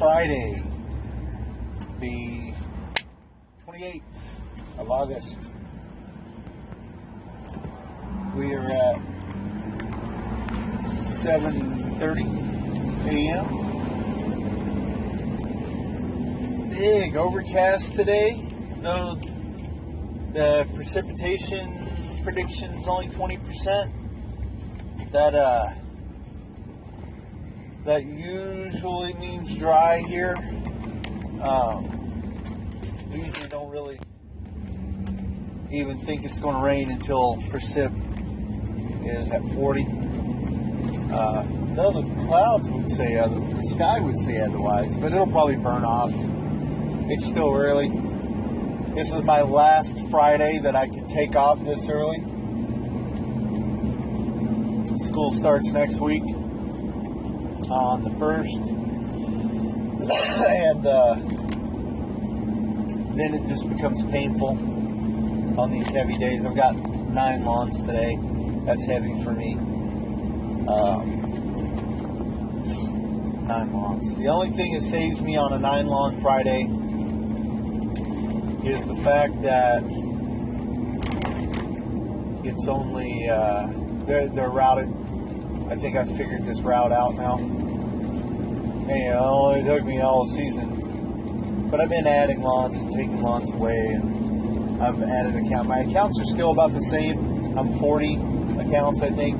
Friday, the 28th of August. We are at 7:30 a.m. Big overcast today. Though the precipitation prediction is only 20%. That usually means dry here. We usually don't really even think it's going to rain until precip is at 40. Though the clouds would say, the sky would say otherwise, but it'll probably burn off. It's still early. This is my last Friday that I can take off this early. School starts next week on the 1st, and then it just becomes painful on these heavy days. I've got 9 lawns today. That's heavy for me. 9 lawns. The only thing that saves me on a 9 lawn Friday is the fact that it's only they're routed. I think I figured this route out now. Hey, it only took me all season, but I've been adding lawns and taking lawns away, and I've added account. My accounts are still about the same. I'm 40 accounts, I think.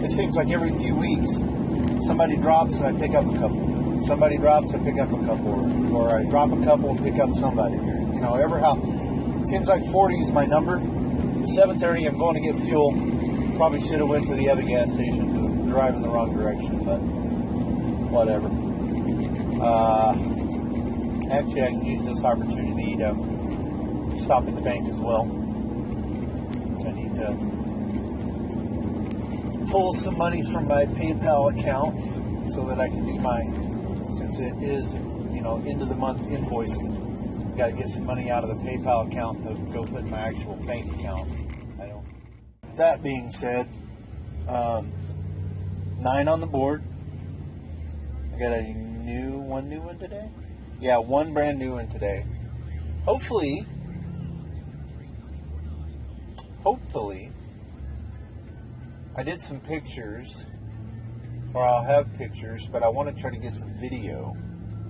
It seems like every few weeks somebody drops and I pick up a couple. Somebody drops, I pick up a couple, or I drop a couple and pick up somebody. You know, it seems like 40 is my number. At 7:30, I'm going to get fuel. Probably should have went to the other gas station because I'm driving the wrong direction, but whatever. Actually, I can use this opportunity to stop at the bank as well. I need to pull some money from my PayPal account so that I can do since it is, end of the month invoicing. Got to get some money out of the PayPal account to go put in my actual bank account. That being said, 9 on the board. I got a one new one today. Yeah, one brand new one today. Hopefully, I did some pictures, or I'll have pictures, but I want to try to get some video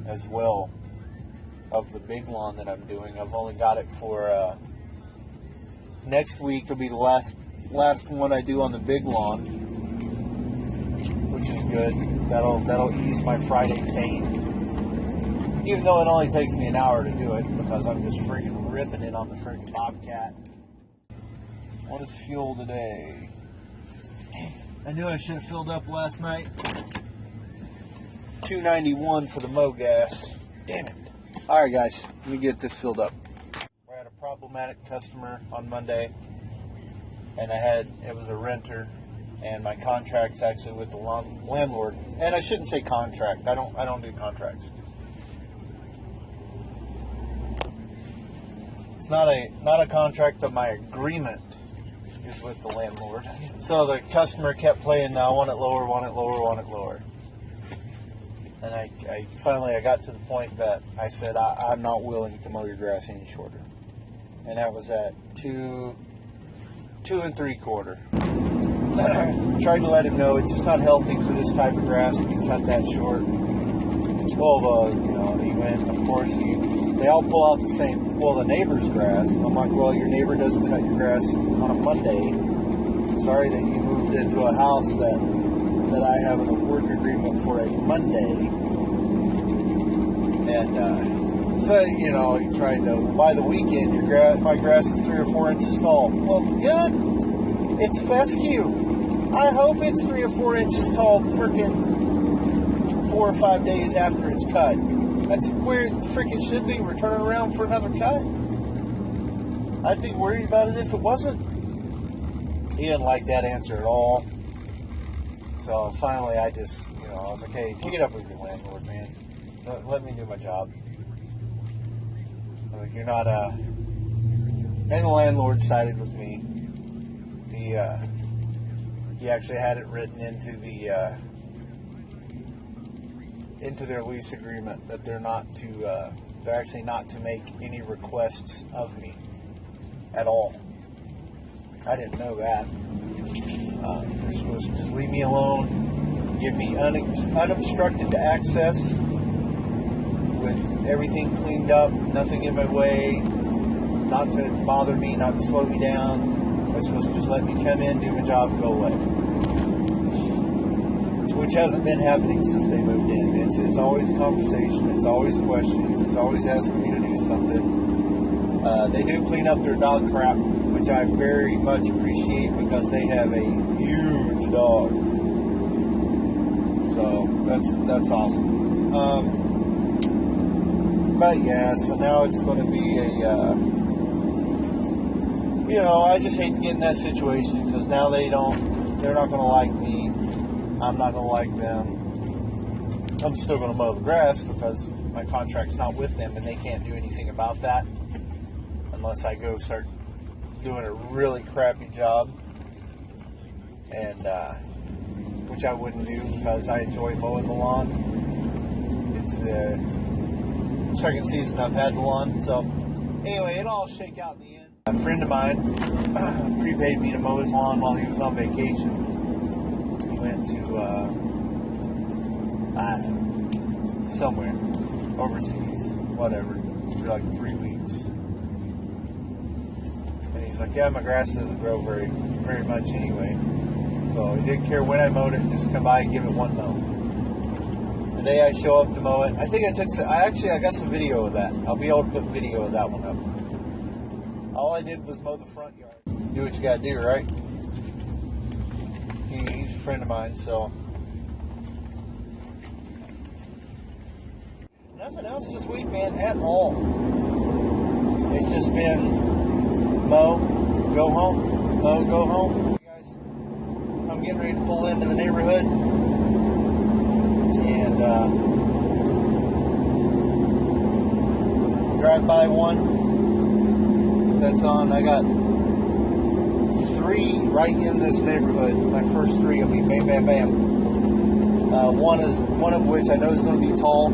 as well of the big lawn that I'm doing. I've only got it for next week will be the last one I do on the big lawn, which is good. That'll ease my Friday pain. Even though it only takes me an hour to do it because I'm just freaking ripping it on the freaking Bobcat. What is fuel today? I knew I should have filled up last night. $2.91 for the Mo gas. Damn it. Alright guys, let me get this filled up. We had a problematic customer on Monday, and it was a renter, and my contract's actually with the landlord. And I shouldn't say contract. I don't do contracts. It's not a contract, but my agreement is with the landlord. So the customer kept playing, I want it lower, want it lower, want it lower. And I finally got to the point that I said, I'm not willing to mow your grass any shorter. And that was at 2 3/4. Tried to let him know it's just not healthy for this type of grass to be cut that short. Well, he went, of course, they all pull out the same, the neighbor's grass. And I'm like, well, your neighbor doesn't cut your grass on a Monday. Sorry that you moved into a house that I have a work agreement for a Monday. And so, he tried to, by the weekend, my grass is 3 or 4 inches tall. Well, good. It's fescue. I hope it's 3 or 4 inches tall freaking 4 or 5 days after it's cut. That's where it freaking should be. We're turning around for another cut. I'd be worried about it if it wasn't. He didn't like that answer at all. So finally I just, I was like, hey, take it up with your landlord, man. Let me do my job. Like, you're not and the landlord sided with me. He actually had it written into the into their lease agreement that they're actually not to make any requests of me at all. I didn't know that. They're supposed to just leave me alone, give me unobstructed access with everything cleaned up, nothing in my way, not to bother me, not to slow me down. They're supposed to just let me come in, do my job, and go away. Which hasn't been happening since they moved in. It's always a conversation, it's always questions, it's always asking me to do something. They do clean up their dog crap, which I very much appreciate because they have a huge dog. So that's awesome. But yeah, so now it's going to be I just hate to get in that situation because now they're not going to like me. I'm not going to like them. I'm still going to mow the grass because my contract's not with them and they can't do anything about that unless I go start doing a really crappy job, and which I wouldn't do because I enjoy mowing the lawn. It's the second season I've had the lawn, so anyway, it'll all shake out in the end. A friend of mine prepaid me to mow his lawn while he was on vacation. He went to somewhere overseas, whatever, for like 3 weeks. And he's like, yeah, my grass doesn't grow very much anyway. So he didn't care when I mowed it, just come by and give it one mow. The day I show up to mow it, I got some video of that. I'll be able to put video of that one up. All I did was mow the front yard. Do what you gotta do, right? He's a friend of mine, so. Nothing else this week, man, at all. It's just been mow, go home, mow, go home. Hey guys, I'm getting ready to pull into the neighborhood, and drive by one that's on. I got 3 right in this neighborhood. My first 3 will be bam, bam, bam. One of which I know is going to be tall.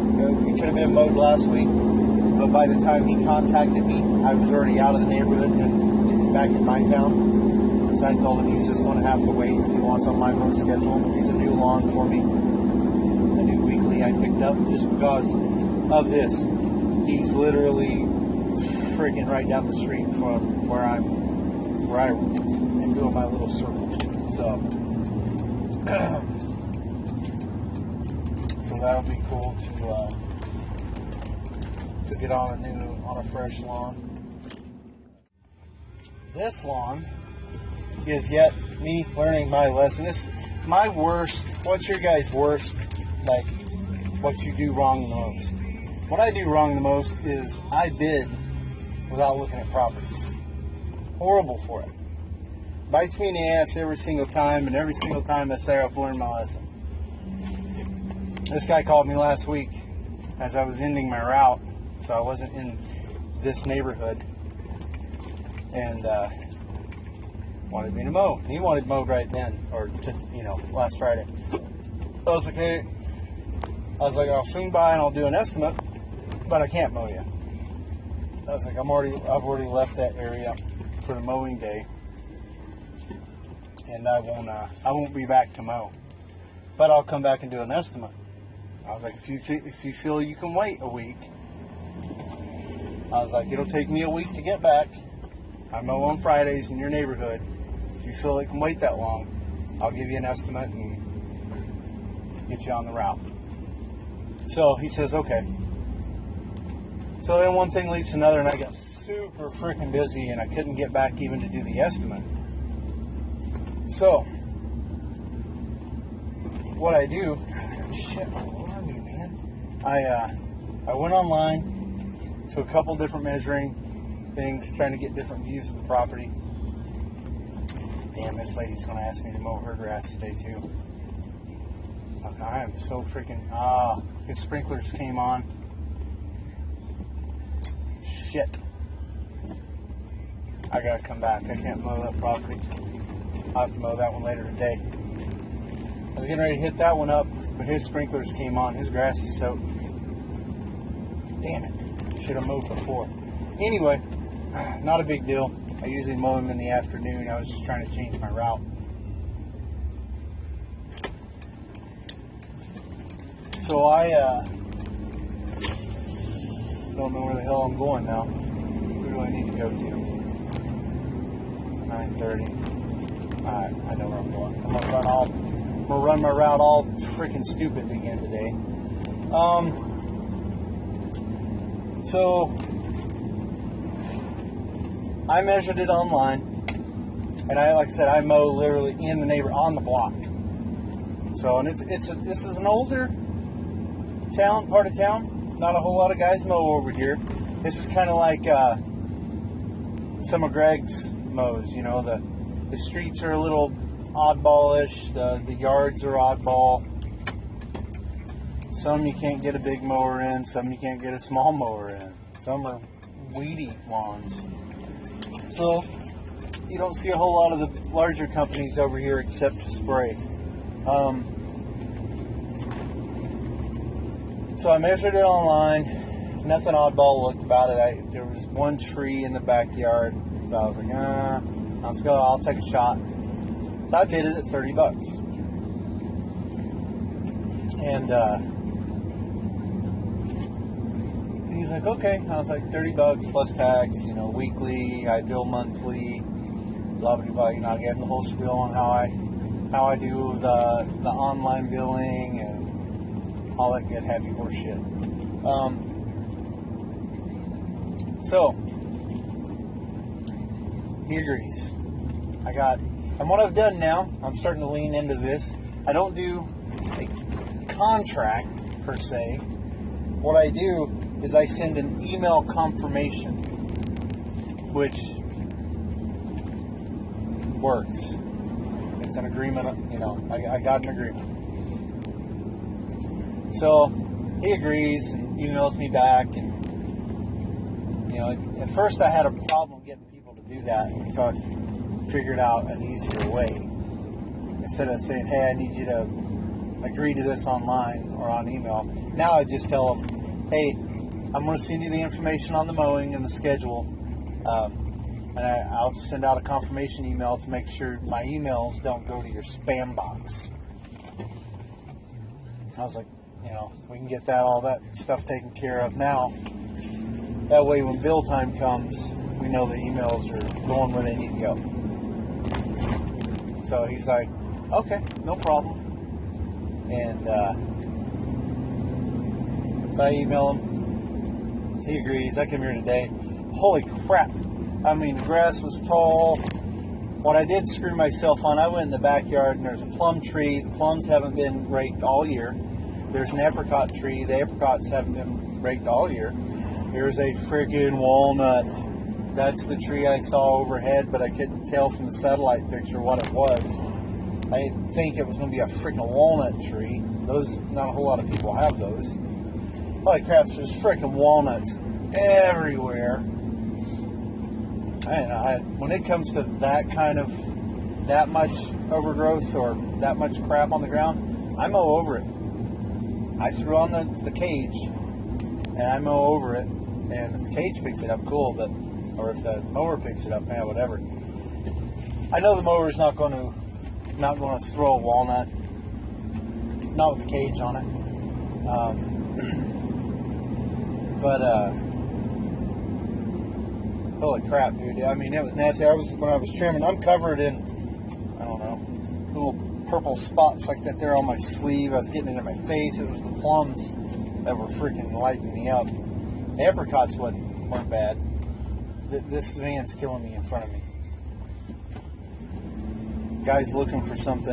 It could have been mowed last week, but by the time he contacted me, I was already out of the neighborhood and back in my town. So I told him he's just going to have to wait if he wants on my mow schedule. He's a new lawn for me, a new weekly I picked up just because of this. He's literally freaking right down the street from where I am doing my little circle. So. So that'll be cool to get on a fresh lawn. This lawn is yet me learning my lesson. This my worst. What's your guys' worst? Like what you do wrong the most? What I do wrong the most is I bid without looking at properties. Horrible for it. Bites me in the ass every single time, and every single time I say I've learned my lesson. This guy called me last week as I was ending my route, so I wasn't in this neighborhood, and wanted me to mow. He wanted mowed right then, or last Friday. I was like, hey, I'll swing by and I'll do an estimate, but I can't mow you. I was like, I've already left that area for the mowing day, and I won't be back to mow, but I'll come back and do an estimate. I was like, if you feel you can wait a week, I was like, it'll take me a week to get back. I mow on Fridays in your neighborhood. If you feel it can wait that long, I'll give you an estimate and get you on the route. So he says, okay. So then one thing leads to another, and I got super freaking busy, and I couldn't get back even to do the estimate. So what I do, shit, alarm me, man. I went online to a couple different measuring things, trying to get different views of the property. Damn, this lady's going to ask me to mow her grass today too. I am so freaking, his sprinklers came on. Shit. I gotta come back. I can't mow that property. I'll have to mow that one later today. I was getting ready to hit that one up but his sprinklers came on. His grass is soaked. Damn it. Should have moved before. Anyway, not a big deal. I usually mow him in the afternoon. I was just trying to change my route. So I don't know where the hell I'm going now. Who do I need to go to? It's 9:30. Alright, I know where I'm going. I'm gonna run my route all freaking stupid again today. So I measured it online, and like I said, I mow literally in the neighbor on the block. So, and this is an older part of town. Not a whole lot of guys mow over here. This is kind of like some of Greg's mows. You know, the streets are a little oddballish. The yards are oddball. Some you can't get a big mower in. Some you can't get a small mower in. Some are weedy lawns. So you don't see a whole lot of the larger companies over here except to spray. So I measured it online. Nothing oddball looked about it. There was one tree in the backyard. So I was like, let's go. I'll take a shot. So I bid it at $30. And he's like, okay. I was like, $30 plus tax, you know, weekly. I bill monthly. Blah blah blah. You know, I gave him the whole spiel on how I do the online billing and all that good happy horse shit. So he agrees. And what I've done now, I'm starting to lean into this. I don't do a contract per se. What I do is I send an email confirmation, which works. It's an agreement, you know, I got an agreement. So he agrees and emails me back, and you know, at first I had a problem getting people to do that until I figured out an easier way. Instead of saying, hey, I need you to agree to this online or on email, now I just tell them, hey, I'm going to send you the information on the mowing and the schedule, and I'll just send out a confirmation email to make sure my emails don't go to your spam box. I was like, you know, we can get all that stuff taken care of now. That way when bill time comes, we know the emails are going where they need to go. So he's like, okay, no problem. And so I email him. He agrees. I come here today. Holy crap. I mean, the grass was tall. What I did screw myself on, I went in the backyard and there's a plum tree. The plums haven't been raked all year. There's an apricot tree. The apricots haven't been raked all year. There's a friggin' walnut. That's the tree I saw overhead, but I couldn't tell from the satellite picture what it was. I didn't think it was going to be a freaking walnut tree. Those, not a whole lot of people have those. Holy crap, there's freaking walnuts everywhere. When it comes to that much overgrowth or that much crap on the ground, I mow over it. I threw on the cage and I mow over it. And if the cage picks it up, cool. Or if the mower picks it up, whatever. I know the mower's not going to throw a walnut, not with the cage on it. Holy crap, dude! I mean, it was nasty. When I was trimming, I'm covered in, I don't know, little purple spots like that there on my sleeve. I was getting it in my face. It was the plums that were freaking lighting me up. The apricots weren't bad. This van's killing me in front of me. Guy's looking for something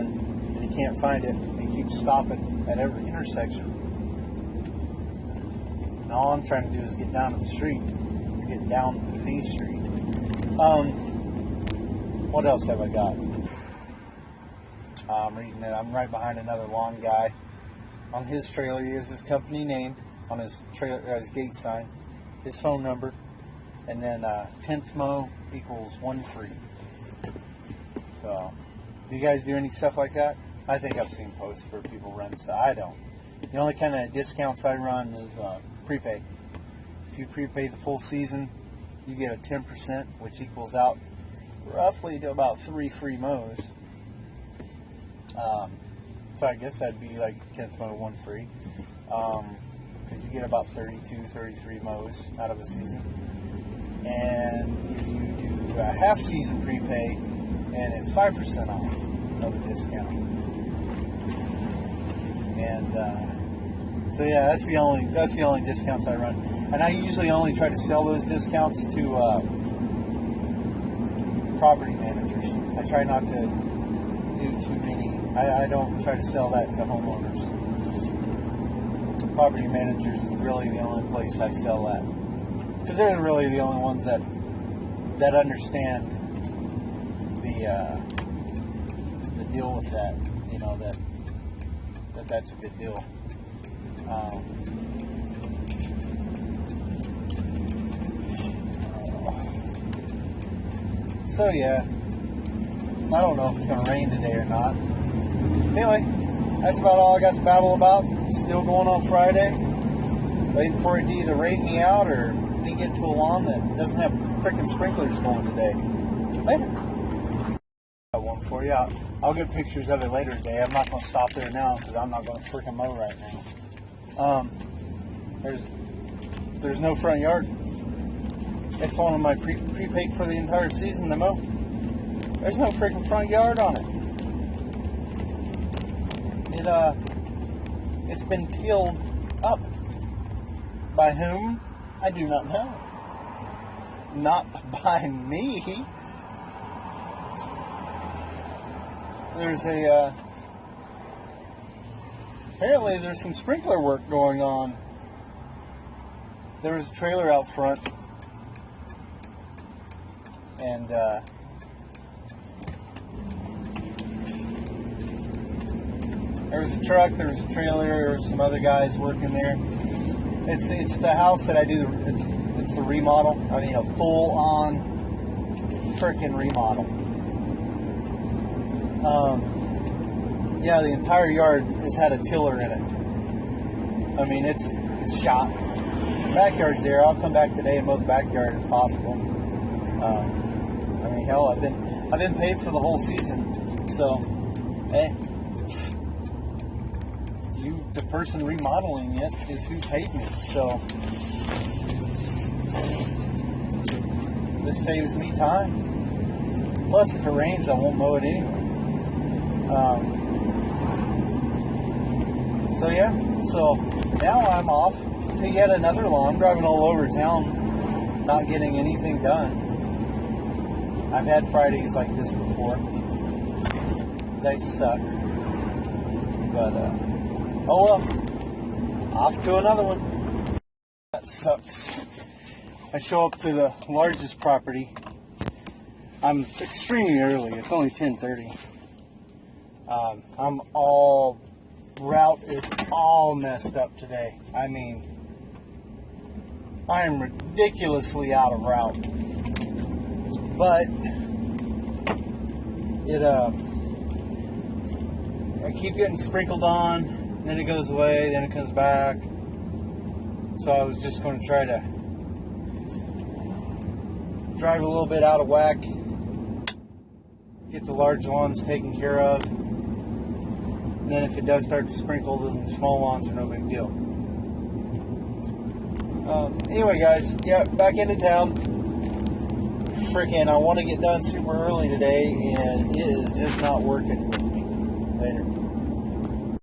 and he can't find it, and he keeps stopping at every intersection. And all I'm trying to do is get down to the street, get down the street. What else have I got? I'm reading it. I'm right behind another lawn guy. On his trailer, he has his company name on his trailer, his gate sign, his phone number, and then 10th mow equals 1 free. So, do you guys do any stuff like that? I think I've seen posts where people run stuff. I don't. The only kind of discounts I run is prepay. If you prepay the full season, you get a 10%, which equals out roughly to about 3 free mows. So I guess that'd be like 10th mow, 1 free. Because you get about 32, 33 mows out of a season. And if you do a half season prepay, and it's 5% off of a discount. And so yeah, that's the only discounts I run. And I usually only try to sell those discounts to property managers. I try not to do too many. I don't try to sell that to homeowners. Property managers is really the only place I sell that, because they're really the only ones that understand the deal with that. You know, that's a good deal. So yeah, I don't know if it's going to rain today or not. Anyway, that's about all I got to babble about. Still going on Friday. Waiting for it to either rain me out or me get to a lawn that doesn't have freaking sprinklers going today. Later. Got one for you. I'll get pictures of it later today. I'm not going to stop there now because I'm not going to freaking mow right now. There's no front yard. It's one of my prepaid for the entire season to mow. There's no freaking front yard on it. It's been tilled up. By whom? I do not know. Not by me. There's apparently there's some sprinkler work going on. There was a trailer out front, and there was a truck, there was a trailer, there was some other guys working there. It's the house that I do. It's a remodel. I mean, a full-on freaking remodel. Yeah, the entire yard has had a tiller in it. I mean, it's shot. The backyard's there. I'll come back today and mow the backyard if possible. I mean, hell, I've been paid for the whole season. So, hey. The person remodeling it is who paid me, so this saves me time. Plus, if it rains, I won't mow it anyway. So yeah, so now I'm off to yet another lawn. I'm driving all over town, not getting anything done. I've had Fridays like this before. They suck, but oh well, off to another one. That sucks. I show up to the largest property. I'm extremely early. It's only 10:30. Route is all messed up today. I mean, I am ridiculously out of route. But I keep getting sprinkled on. Then it goes away, then it comes back. So I was just going to try to drive a little bit out of whack, get the large lawns taken care of. And then if it does start to sprinkle, then the small lawns are no big deal. Anyway, guys, yeah, back into town. Freaking, I want to get done super early today, and it is just not working with me. Later.